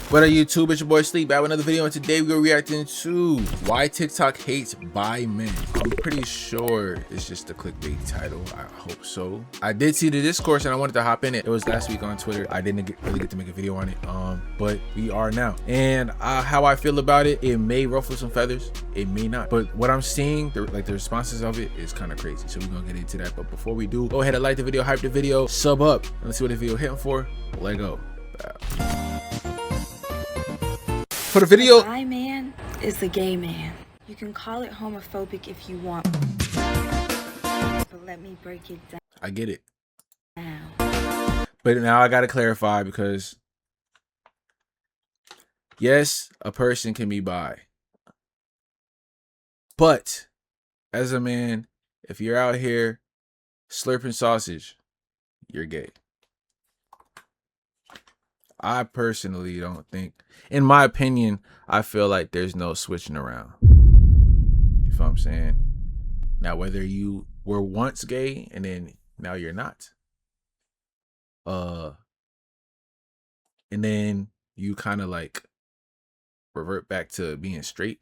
What up, YouTube? It's your boy Sleep back with another video, and today we're reacting to why TikTok hates bi men. I'm pretty sure it's just a clickbait title. I hope so. I did see the discourse and I wanted to hop in it. It was last week on Twitter. I didn't really get to make a video on it, but we are now. And how I feel about it, it may ruffle some feathers, it may not. But what I'm seeing, the responses of it is kind of crazy. So we're gonna get into that. But before we do, go ahead and like the video, hype the video, sub up, and let's see what the video hitting for. Let go. For the video, a bi man is a gay man. You can call it homophobic if you want, but let me break it down. I get it. But now I gotta clarify, because yes, a person can be bi, but as a man, if you're out here slurping sausage, you're gay. I personally don't think, in my opinion, I feel like there's no switching around. You feel what I'm saying? Now, whether you were once gay and then now you're not, and then you kind of like revert back to being straight.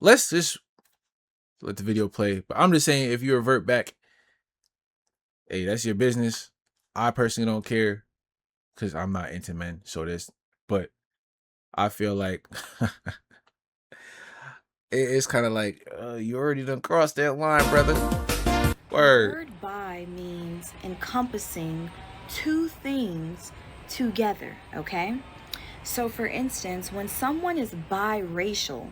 Let's just let the video play. But I'm just saying, if you revert back, hey, that's your business. I personally don't care, because I'm not into men. So this, but I feel like it's kind of like you already done crossed that line, brother. Word. The word bi means encompassing two things together, okay? So for instance, when someone is biracial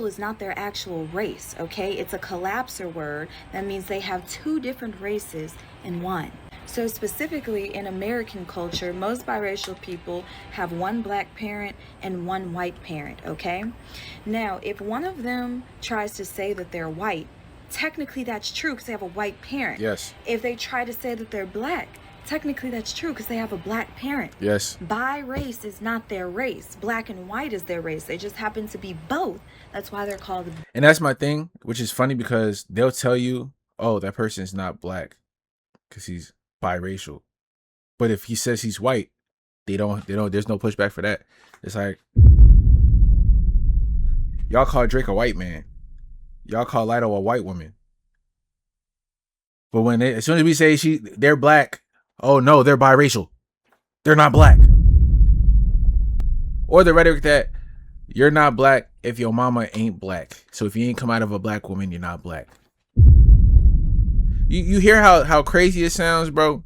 is not their actual race, okay? It's a collapsor word that means they have two different races in one. So specifically in American culture, most biracial people have one black parent and one white parent, okay? Now, if one of them tries to say that they're white, technically that's true because they have a white parent. Yes. If they try to say that they're black, technically that's true because they have a black parent. Yes. Bi race is not their race. Black and white is their race. They just happen to be both. That's why they're called. And that's my thing, which is funny because they'll tell you, oh, that person is not black because he's biracial. But if he says he's white, they don't, there's no pushback for that. It's like, y'all call Drake a white man. Y'all call Lido a white woman. But when as soon as we say they're black, oh no, they're biracial. They're not black. Or the rhetoric that you're not black if your mama ain't black. So if you ain't come out of a black woman, you're not black. You hear how crazy it sounds, bro?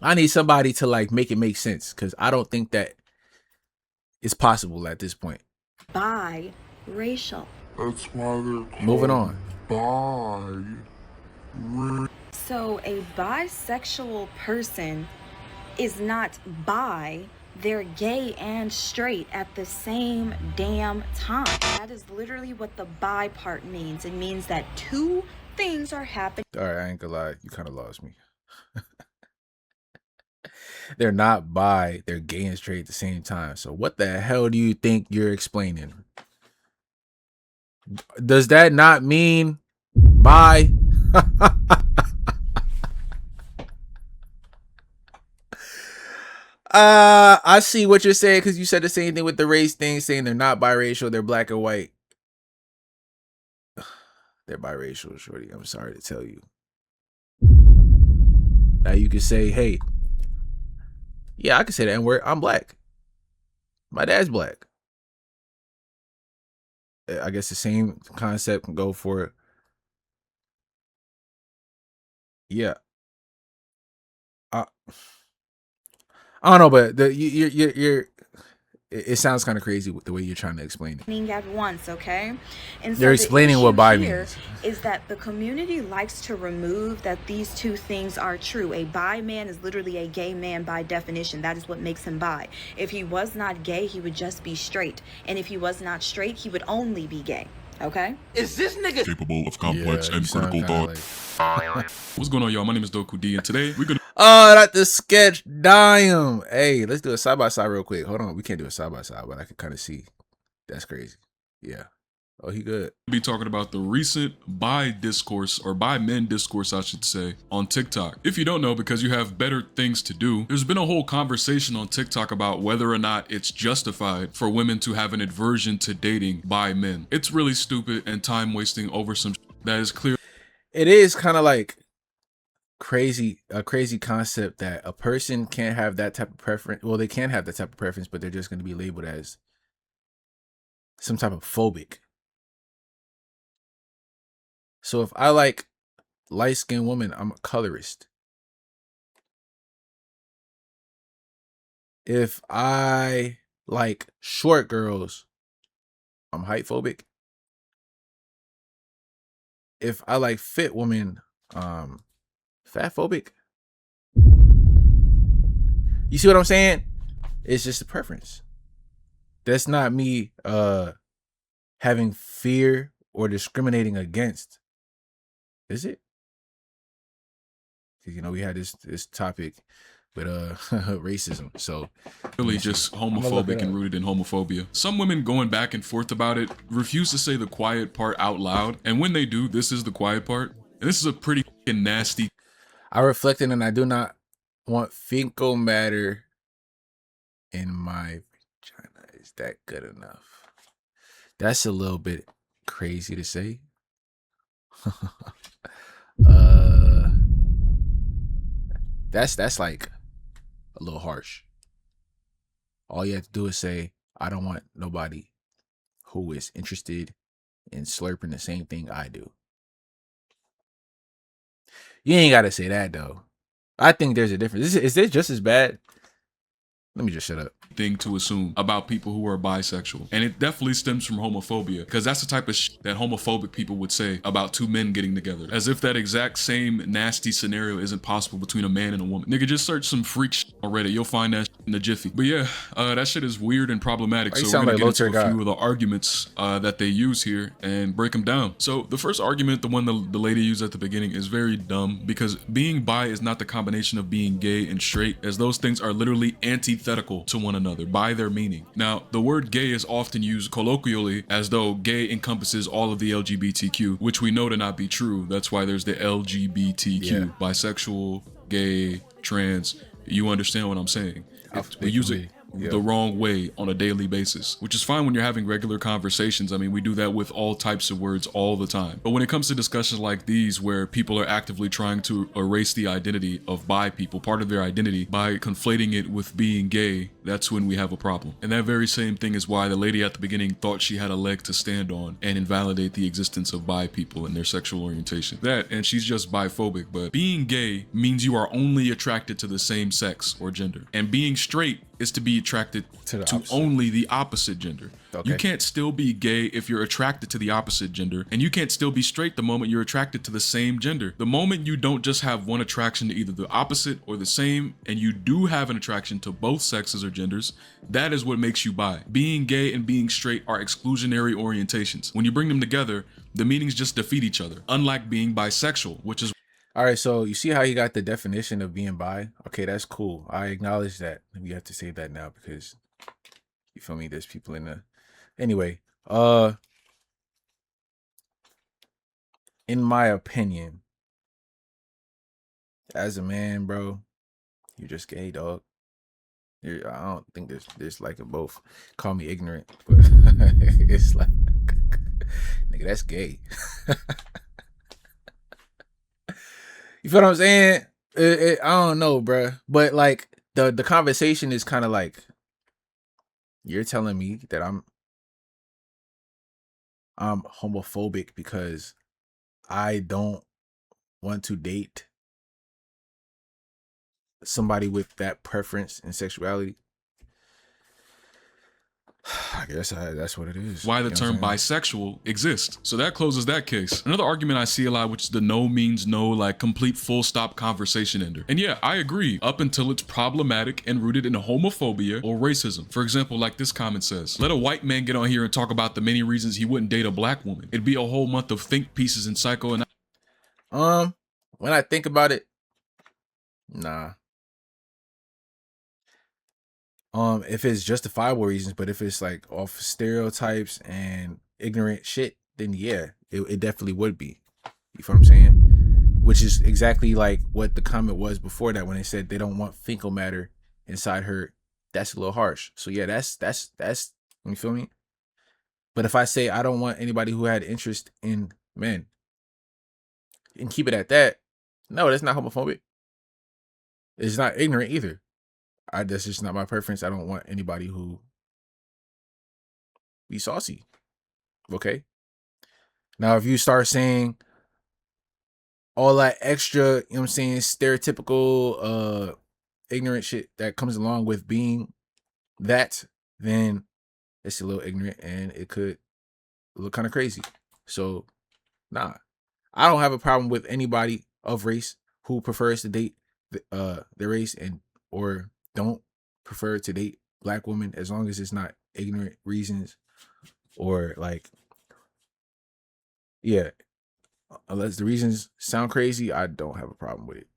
I need somebody to like make it make sense, because I don't think that it's possible at this point. Biracial. That's why they're called Moving on. So a bisexual person is not bi, they're gay and straight at the same damn time. That is literally what the bi part means. It means that two things are happening. All right, I ain't gonna lie, you kind of lost me. They're not bi, they're gay and straight at the same time. So what the hell do you think you're explaining? Does that not mean bi? I see what you're saying, because you said the same thing with the race thing, saying they're not biracial, they're black or white. They're biracial, shorty. I'm sorry to tell you. Now you can say, hey, yeah, I can say the N-word. I'm black. My dad's black. I guess the same concept can go for, yeah. I don't know, but it sounds kind of crazy with the way you're trying to explain it. At once, okay? And so they're explaining what bi means. Is that the community likes to remove that these two things are true. A bi man is literally a gay man by definition. That is what makes him bi. If he was not gay, he would just be straight. And if he was not straight, he would only be gay. Okay? Is this nigga capable of complex and critical thought? Like... What's going on, y'all? My name is Doku D, and today we're gonna... Oh, that's the sketch dime. Hey, let's do a side-by-side real quick. Hold on. We can't do a side-by-side, but I can kind of see. That's crazy. Yeah. Oh, he good. Be talking about the recent bi discourse, or bi men discourse, I should say, on TikTok. If you don't know, because you have better things to do, there's been a whole conversation on TikTok about whether or not it's justified for women to have an aversion to dating bi men. It's really stupid and time wasting over some that is clear. It is kind of like a crazy concept that a person can't have that type of preference. Well, they can have that type of preference, but they're just going to be labeled as some type of phobic. So if I like light-skinned women, I'm a colorist. If I like short girls, I'm height phobic. If I like fit women, fat phobic. You see what I'm saying? It's just a preference. That's not me having fear or discriminating against. Is it? Because, you know, we had this topic with racism. So Really just homophobic and rooted in homophobia. Some women going back and forth about it refuse to say the quiet part out loud. And when they do, this is the quiet part. And this is a pretty nasty. I reflected, and I do not want fecal matter in my vagina. Is that good enough? That's a little bit crazy to say. That's like a little harsh. All you have to do is say, I don't want nobody who is interested in slurping the same thing I do. You ain't got to say that, though. I think there's a difference. Is this just as bad? Let me just shut up. Thing to assume about people who are bisexual, and it definitely stems from homophobia, because that's the type of that homophobic people would say about two men getting together, as if that exact same nasty scenario isn't possible between a man and a woman. Nigga, just search some freak already, you'll find that in a jiffy. But yeah, that shit is weird and problematic. So we're gonna get into a few of the arguments that they use here and break them down. So the first argument, the one the lady used at the beginning, is very dumb, because being bi is not the combination of being gay and straight, as those things are literally antithetical to one another by their meaning. Now, the word gay is often used colloquially as though gay encompasses all of the LGBTQ, which we know to not be true. That's why there's the LGBTQ, bisexual, gay, trans. You understand what I'm saying? We use it the wrong way on a daily basis, which is fine when you're having regular conversations. I mean, we do that with all types of words all the time. But when it comes to discussions like these, where people are actively trying to erase the identity of bi people, part of their identity, by conflating it with being gay, that's when we have a problem. And that very same thing is why the lady at the beginning thought she had a leg to stand on and invalidate the existence of bi people and their sexual orientation. That, and she's just biphobic. But being gay means you are only attracted to the same sex or gender. And being straight is to be attracted to only the opposite gender. Okay. You can't still be gay if you're attracted to the opposite gender, and you can't still be straight the moment you're attracted to the same gender. The moment you don't just have one attraction to either the opposite or the same, and you do have an attraction to both sexes or genders, that is what makes you bi. Being gay and being straight are exclusionary orientations. When you bring them together, the meanings just defeat each other, unlike being bisexual, which is... All right, so you see how you got the definition of being bi? Okay, that's cool. I acknowledge that. We have to say that now because, you feel me, there's people in the... Anyway, in my opinion, as a man, bro, you're just gay, dog. I don't think there's like a both. Call me ignorant, but it's like, nigga, that's gay. You feel what I'm saying? I don't know, bro. But like the conversation is kind of like, you're telling me that I'm homophobic because I don't want to date somebody with that preference and sexuality. I guess that's what it is. Why the term bisexual exists. So that closes that case. Another argument I see a lot, which is the no means no, like complete full stop conversation ender. And yeah, I agree, up until it's problematic and rooted in homophobia or racism. For example, like this comment says, let a white man get on here and talk about the many reasons he wouldn't date a black woman. It'd be a whole month of think pieces and psycho. And when I think about it, nah. If it's justifiable reasons, but if it's like off stereotypes and ignorant shit, then yeah, it definitely would be. You feel what I'm saying? Which is exactly like what the comment was before that when they said they don't want fecal matter inside her. That's a little harsh. So yeah, that's you feel me? But if I say I don't want anybody who had interest in men and keep it at that, no, that's not homophobic. It's not ignorant either. That's just not my preference. I don't want anybody who be saucy. Okay. Now, if you start saying all that extra, you know what I'm saying, stereotypical, ignorant shit that comes along with being that, then it's a little ignorant and it could look kind of crazy. So, nah, I don't have a problem with anybody of race who prefers to date their race and or don't prefer to date black women, as long as it's not ignorant reasons or like, yeah, unless the reasons sound crazy, I don't have a problem with it.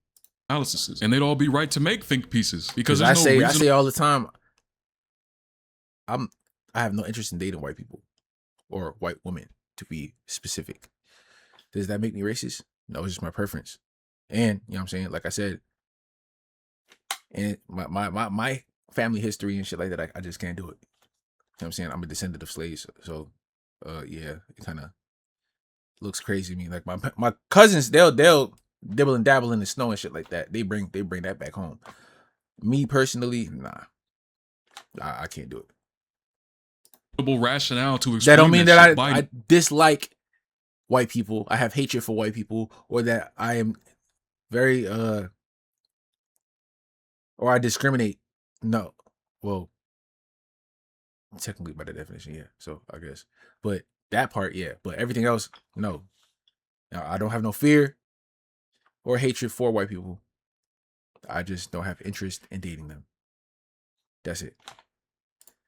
Analyses, and they'd all be right to make think pieces because I there's no reason. I say all the time, I have no interest in dating white people or white women, to be specific. Does that make me racist? No, it's just my preference. And you know what I'm saying? Like I said, and my family history and shit like that, I just can't do it. You know what I'm saying? I'm a descendant of slaves, so yeah, it kind of looks crazy to me. Like my cousins, they'll dibble and dabble in the snow and shit like that. They bring that back home. Me personally, nah, I can't do it. Rationale to explain that don't mean that shit. I dislike white people. I have hatred for white people, or that I am very or I discriminate. No, well, technically by the definition, yeah. So I guess, but that part, yeah. But everything else, no. Now, I don't have no fear or hatred for white people. I just don't have interest in dating them. That's it.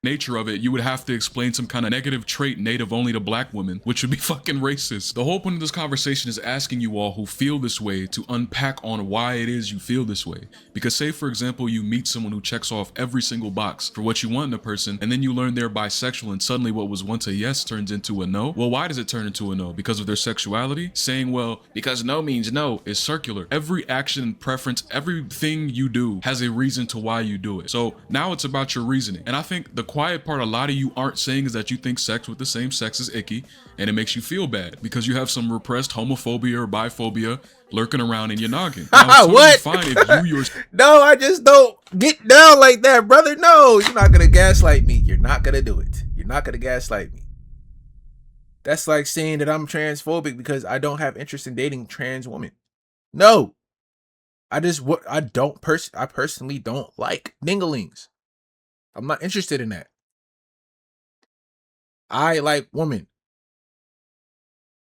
Nature of it, you would have to explain some kind of negative trait native only to black women, which would be fucking racist. The whole point of this conversation is asking you all who feel this way to unpack on why it is you feel this way. Because say, for example, you meet someone who checks off every single box for what you want in a person, and then you learn they're bisexual, and suddenly what was once a yes turns into a no. Well, why does it turn into a no? Because of their sexuality? Saying, well, because no means no is circular. Every action and preference, everything you do has a reason to why you do it. So now it's about your reasoning. And I think the quiet part a lot of you aren't saying is that you think sex with the same sex is icky, and it makes you feel bad because you have some repressed homophobia or biphobia lurking around in your noggin. Now, it's totally what? Fine if you No, I just don't get down like that, brother. No, you're not gonna gaslight me. You're not gonna do it. You're not gonna gaslight me. That's like saying that I'm transphobic because I don't have interest in dating trans women. No, I personally don't like dinglings. I'm not interested in that. I like women,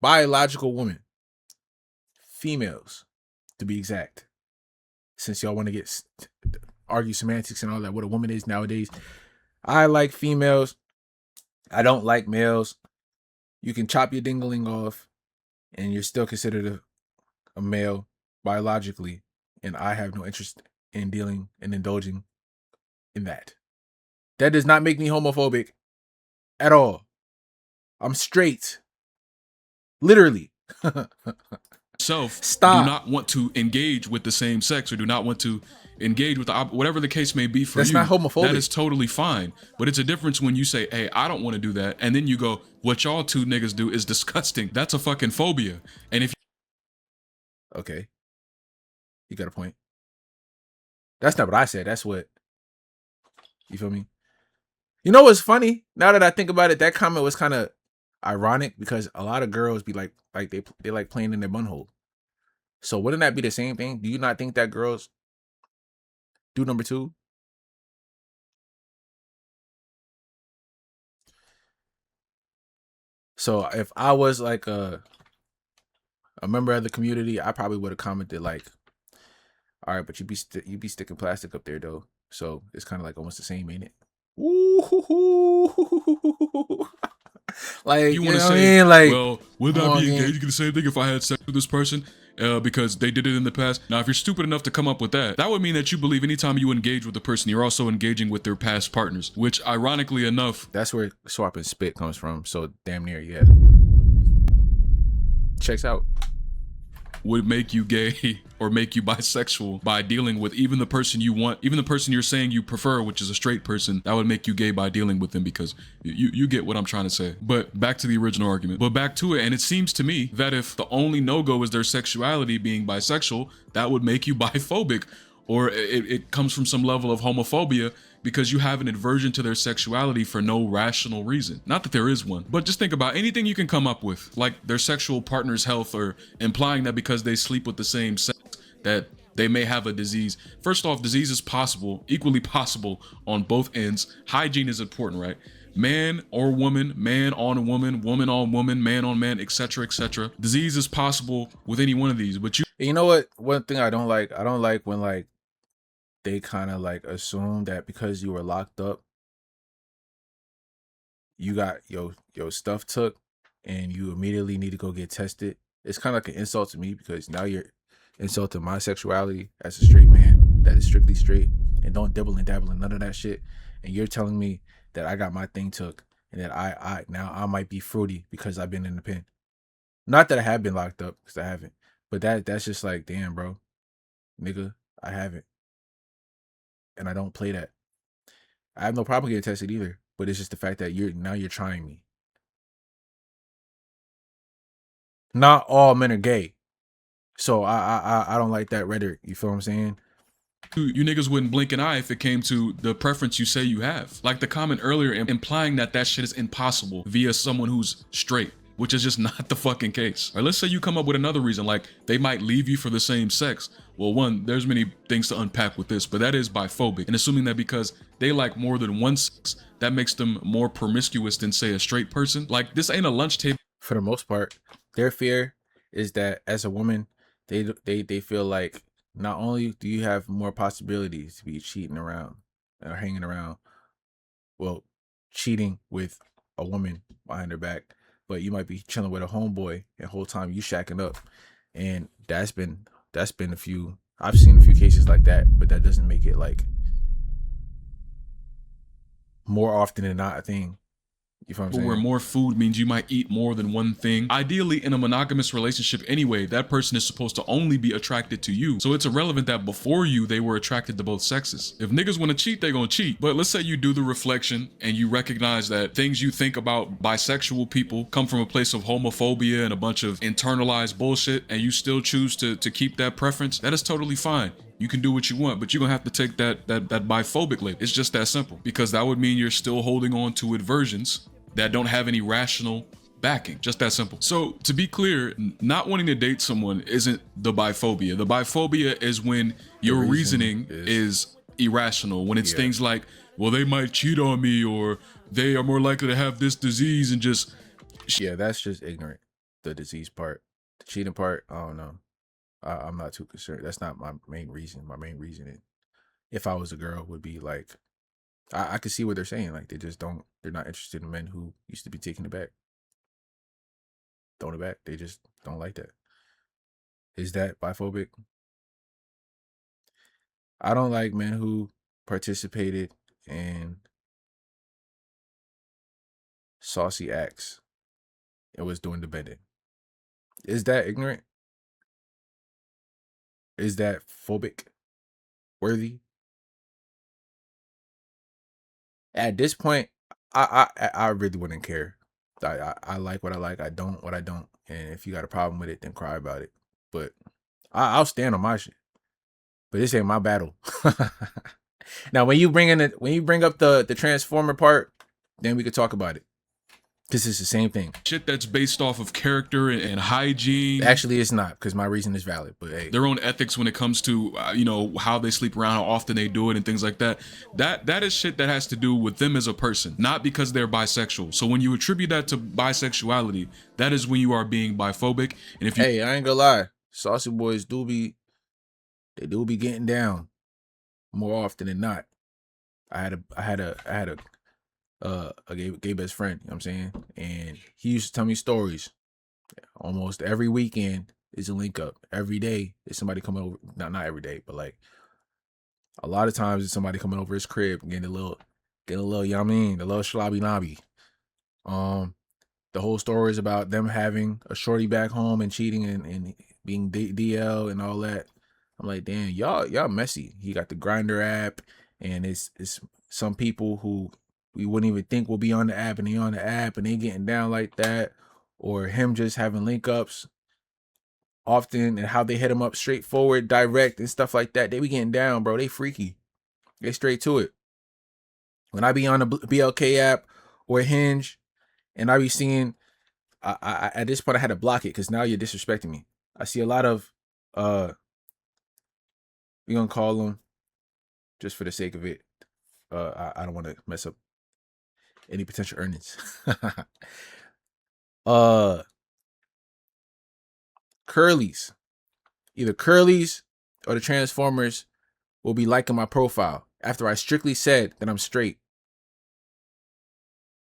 biological women, females, to be exact. Since y'all want to argue semantics and all that, what a woman is nowadays, I like females. I don't like males. You can chop your dingling off, and you're still considered a male biologically, and I have no interest in dealing and indulging in that. That does not make me homophobic at all. I'm straight. Literally. Stop. Do not want to engage with the same sex or do not want to engage with whatever the case may be for That's you. That's not homophobic. That is totally fine. But it's a difference when you say, hey, I don't want to do that. And then you go, what y'all two niggas do is disgusting. That's a fucking phobia. And if okay, you got a point. That's not what I said. That's what, you feel me? You know what's funny? Now that I think about it, that comment was kind of ironic because a lot of girls be like they like playing in their bunhole. So wouldn't that be the same thing? Do you not think that girls do number two? So if I was like a member of the community, I probably would have commented like, all right, but you be sticking plastic up there though. So it's kind of like almost the same, ain't it? Ooh. Like, you want to say, like, well, would I be engaged in the same thing if I had sex with this person? because they did it in the past. Now, if you're stupid enough to come up with that, that would mean that you believe anytime you engage with a person, you're also engaging with their past partners, which ironically enough, That's where swap and spit comes from. So damn near, yeah. Checks out. would make you gay or make you bisexual by dealing with even the person you want, even the person you're saying you prefer, which is a straight person. That would make you gay by dealing with them, because you get what I'm trying to say. But back to the original argument. But back to it, and it seems to me that if the only no-go is their sexuality being bisexual, that would make you biphobic, or it comes from some level of homophobia because you have an aversion to their sexuality for no rational reason. Not that there is one, but just think about anything you can come up with, like their sexual partner's health, or implying that because they sleep with the same sex that they may have a disease. First off, disease is possible, equally possible on both ends. Hygiene is important, right? Man or woman, man on woman, woman on woman, man on man, etc., etc. Disease is possible with any one of these, but You know what? One thing I don't like when like they kind of like assume that because you were locked up, you got your stuff took and you immediately need to go get tested. It's kind of like an insult to me, because now you're insulting my sexuality as a straight man that is strictly straight and don't dibble and dabble and none of that shit. And you're telling me that I got my thing took and that I now I might be fruity because I've been in the pen. Not that I have been locked up, because I haven't. But that's just like, damn, bro. Nigga, I haven't. And I don't play that. I have no problem getting tested either, but it's just the fact that you're trying me. Not all men are gay, so I don't like that rhetoric. You feel what I'm saying? you niggas wouldn't blink an eye if it came to the preference you say you have. Like the comment earlier implying that shit is impossible via someone who's straight, which is just not the fucking case. Or let's say you come up with another reason, like they might leave you for the same sex. Well, one, there's many things to unpack with this, but that is biphobic. And assuming that because they like more than one sex, that makes them more promiscuous than, say, a straight person. Like, this ain't a lunch table. For the most part, their fear is that as a woman, they feel like not only do you have more possibilities to be cheating around or hanging around, well, cheating with a woman behind her back, but you might be chilling with a homeboy and the whole time you shacking up. And that's been a few, I've seen a few cases like that, but that doesn't make it like more often than not a thing. You feel what I'm saying? Where more food means you might eat more than one thing. Ideally, in a monogamous relationship anyway, that person is supposed to only be attracted to you. So it's irrelevant that before you, they were attracted to both sexes. If niggas want to cheat, they gonna cheat. But let's say you do the reflection and you recognize that things you think about bisexual people come from a place of homophobia and a bunch of internalized bullshit, and you still choose to keep that preference. That is totally fine. You can do what you want, but you're gonna have to take that biphobic label. It's just that simple, because that would mean you're still holding on to aversions that don't have any rational backing. Just that simple. So to be clear, not wanting to date someone isn't the biphobia. The biphobia is when your reasoning is irrational, when it's things like, well, they might cheat on me, or they are more likely to have this disease, and just... Yeah, that's just ignorant. The disease part. The cheating part, I don't know. I'm not too concerned. That's not my main reason. My main reasoning, if I was a girl, would be like, I could see what they're saying. Like, they're not interested in men who used to be taking it back. Throwing it back. They just don't like that. Is that biphobic? I don't like men who participated in saucy acts and was doing the bending. Is that ignorant? Is that phobic? Worthy? At this point, I really wouldn't care. I like what I like. I don't what I don't. And if you got a problem with it, then cry about it. But I'll stand on my shit. But this ain't my battle. Now, when you bring up the transformer part, then we could talk about it. Because it's the same thing. Shit that's based off of character and hygiene. Actually, it's not, because my reason is valid. But hey, their own ethics when it comes to how they sleep around, how often they do it, and things like that. That is shit that has to do with them as a person, not because they're bisexual. So when you attribute that to bisexuality, that is when you are being biphobic. And if you hey, I ain't gonna lie, saucy boys do be getting down more often than not. I had a gay best friend, you know what I'm saying? And he used to tell me stories almost every weekend is a link up. Every day is somebody coming over. Not every day, but like a lot of times it's somebody coming over his crib and getting a little, you know what I mean, the little slobby knobby. The whole story is about them having a shorty back home and cheating and being DL and all that. I'm like, damn, y'all messy. He got the Grinder app, and it's some people who we wouldn't even think will be on the app, and they on the app and they getting down like that, or him just having link ups often and how they hit him up straightforward, direct and stuff like that. They be getting down, bro. They freaky. They straight to it. When I be on the BLK app or Hinge, and I be seeing, I at this point I had to block it because now you're disrespecting me. I see a lot of we gonna call them just for the sake of it. I don't want to mess up any potential earnings. Curlies. Either Curlies or the Transformers will be liking my profile after I strictly said that I'm straight.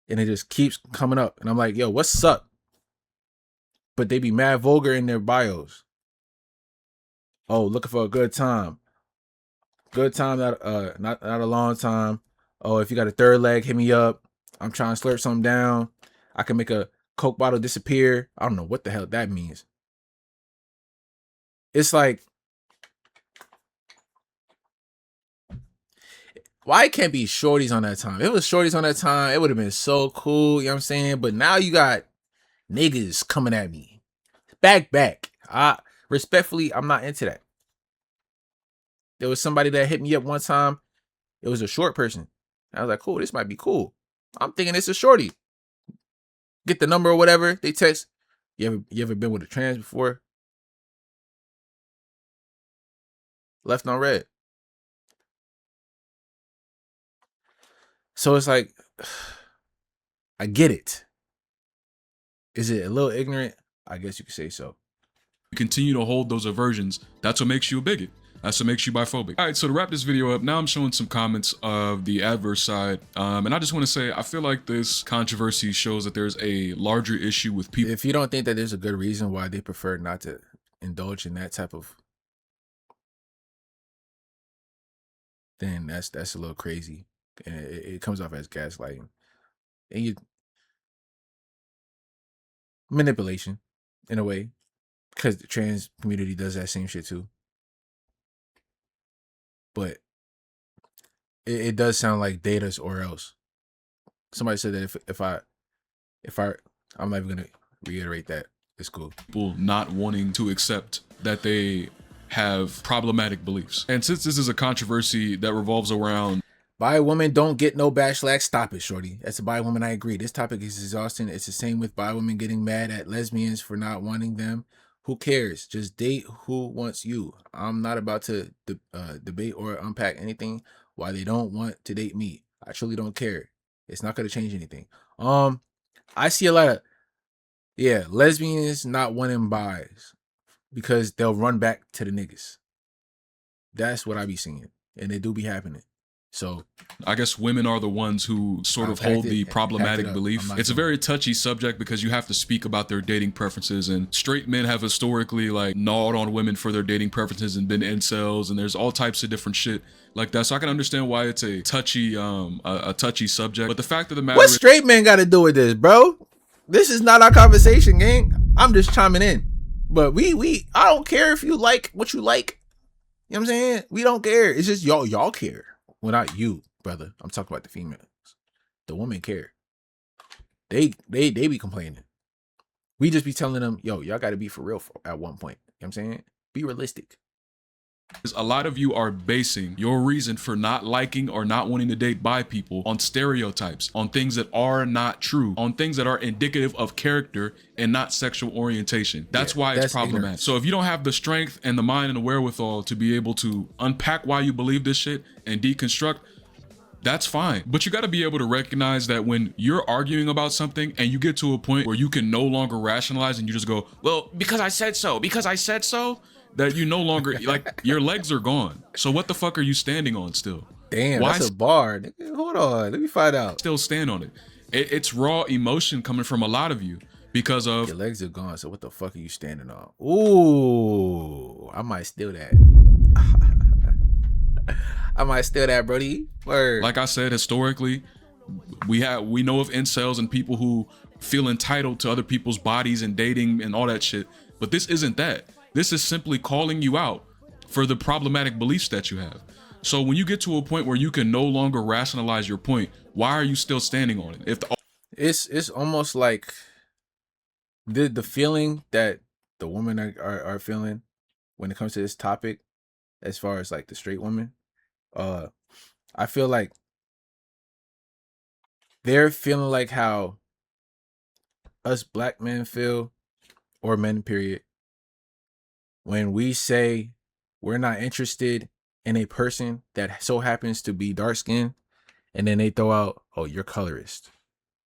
And it just keeps coming up. And I'm like, yo, what's up? But they be mad vulgar in their bios. Oh, looking for a good time. Good time, not a long time. Oh, if you got a third leg, hit me up. I'm trying to slurp something down. I can make a Coke bottle disappear. I don't know what the hell that means. It's like, why it can't be shorties on that time? If it was shorties on that time, it would have been so cool, you know what I'm saying? But now you got niggas coming at me. Back. Respectfully, I'm not into that. There was somebody that hit me up one time. It was a short person. I was like, cool, this might be cool. I'm thinking it's a shorty. Get the number or whatever. They text. You ever been with a trans before? Left on red. So it's like, I get it. Is it a little ignorant? I guess you could say so. You continue to hold those aversions. That's what makes you a bigot. That's what makes you biphobic. All right, so to wrap this video up, now I'm showing some comments of the adverse side. And I just want to say, I feel like this controversy shows that there's a larger issue with people. If you don't think that there's a good reason why they prefer not to indulge in that type of, then that's a little crazy. And it comes off as gaslighting. And manipulation in a way, because the trans community does that same shit too. But it does sound like data's or else. Somebody said that if I'm not even gonna reiterate that. It's cool. People not wanting to accept that they have problematic beliefs. And since this is a controversy that revolves around bi women don't get no backlash, stop it, shorty. That's a bi woman, I agree. This topic is exhausting. It's the same with bi women getting mad at lesbians for not wanting them. Who cares? Just date who wants you. I'm not about to debate or unpack anything why they don't want to date me. I truly don't care. It's not going to change anything. I see a lot of, lesbians not wanting bis because they'll run back to the niggas. That's what I be seeing. And it do be happening. So I guess women are the ones who sort of hold the problematic belief. It's a very touchy subject because you have to speak about their dating preferences, and straight men have historically like gnawed on women for their dating preferences and been incels, and there's all types of different shit like that. So I can understand why it's a touchy subject. But the fact of the matter what straight men got to do with this, bro? This is not our conversation, gang. I'm just chiming in. But I don't care if you like what you like. You know what I'm saying? We don't care. It's just y'all care. Well, not you, brother. I'm talking about the females. The women care. They be complaining. We just be telling them, yo, y'all got to be for real at one point. You know what I'm saying? Be realistic. A lot of you are basing your reason for not liking or not wanting to date bi people on stereotypes, on things that are not true, on things that are indicative of character and not sexual orientation. That's why it's problematic. Ignorance. So if you don't have the strength and the mind and the wherewithal to be able to unpack why you believe this shit and deconstruct, that's fine. But you got to be able to recognize that when you're arguing about something and you get to a point where you can no longer rationalize and you just go, well, because I said so, that you no longer, like, your legs are gone. So what the fuck are you standing on still? Damn, that's a bar. Hold on, let me find out. Still stand on it. It's raw emotion coming from a lot of you. because of Your legs are gone, so what the fuck are you standing on? Ooh, I might steal that. I might steal that, Brody. Word. like I said, historically, we know of incels and people who feel entitled to other people's bodies and dating and all that shit. But this isn't that. This is simply calling you out for the problematic beliefs that you have. So when you get to a point where you can no longer rationalize your point, why are you still standing on it? If the It's almost like the feeling that the women are feeling when it comes to this topic, as far as like the straight women, I feel like they're feeling like how us black men feel, or men period, when we say we're not interested in a person that so happens to be dark skinned, and then they throw out, oh, you're colorist.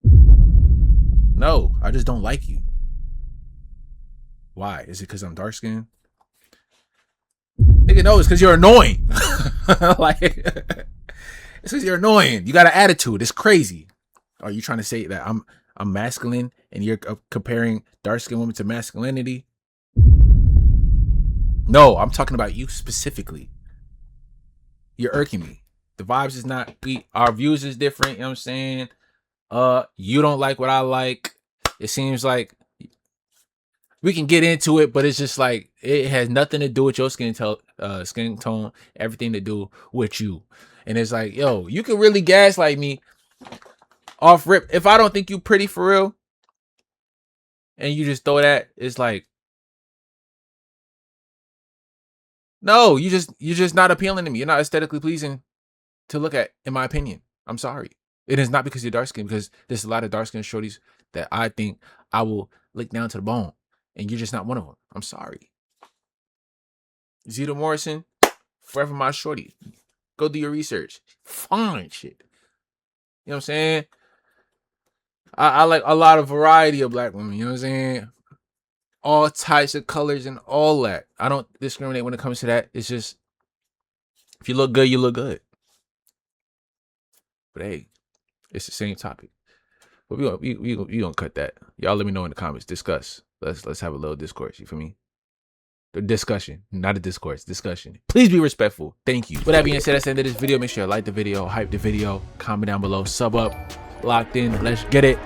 No, I just don't like you. Why? Is it because I'm dark skinned? Nigga, no, it's because you're annoying. Like, it's because you're annoying. You got an attitude. It's crazy. Are you trying to say that I'm masculine and you're comparing dark skinned women to masculinity? No, I'm talking about you specifically. You're irking me. The vibes is not, our views is different, you know what I'm saying? You don't like what I like. It seems like we can get into it, but it's just like it has nothing to do with your skin tone, everything to do with you. And it's like, yo, you can really gaslight me off rip if I don't think you pretty for real, and you just throw that. It's like, no, you're just not appealing to me. You're not aesthetically pleasing to look at, in my opinion. I'm sorry. It is not because you're dark skinned, because there's a lot of dark skinned shorties that I think I will lick down to the bone, and you're just not one of them. I'm sorry. Zeta Morrison, forever my shorty. Go do your research. Fine shit. You know what I'm saying? I like a lot of variety of black women. You know what I'm saying? All types of colors and all that. I don't discriminate when it comes to that. It's just, if you look good, you look good. But hey, it's the same topic. But we gonna cut that. Y'all let me know in the comments. Discuss. Let's have a little discourse. You feel me? The discussion, not a discourse. Discussion. Please be respectful. Thank you. With that being said, that's the end of this video. Make sure you like the video, hype the video, comment down below, sub up, locked in. Let's get it.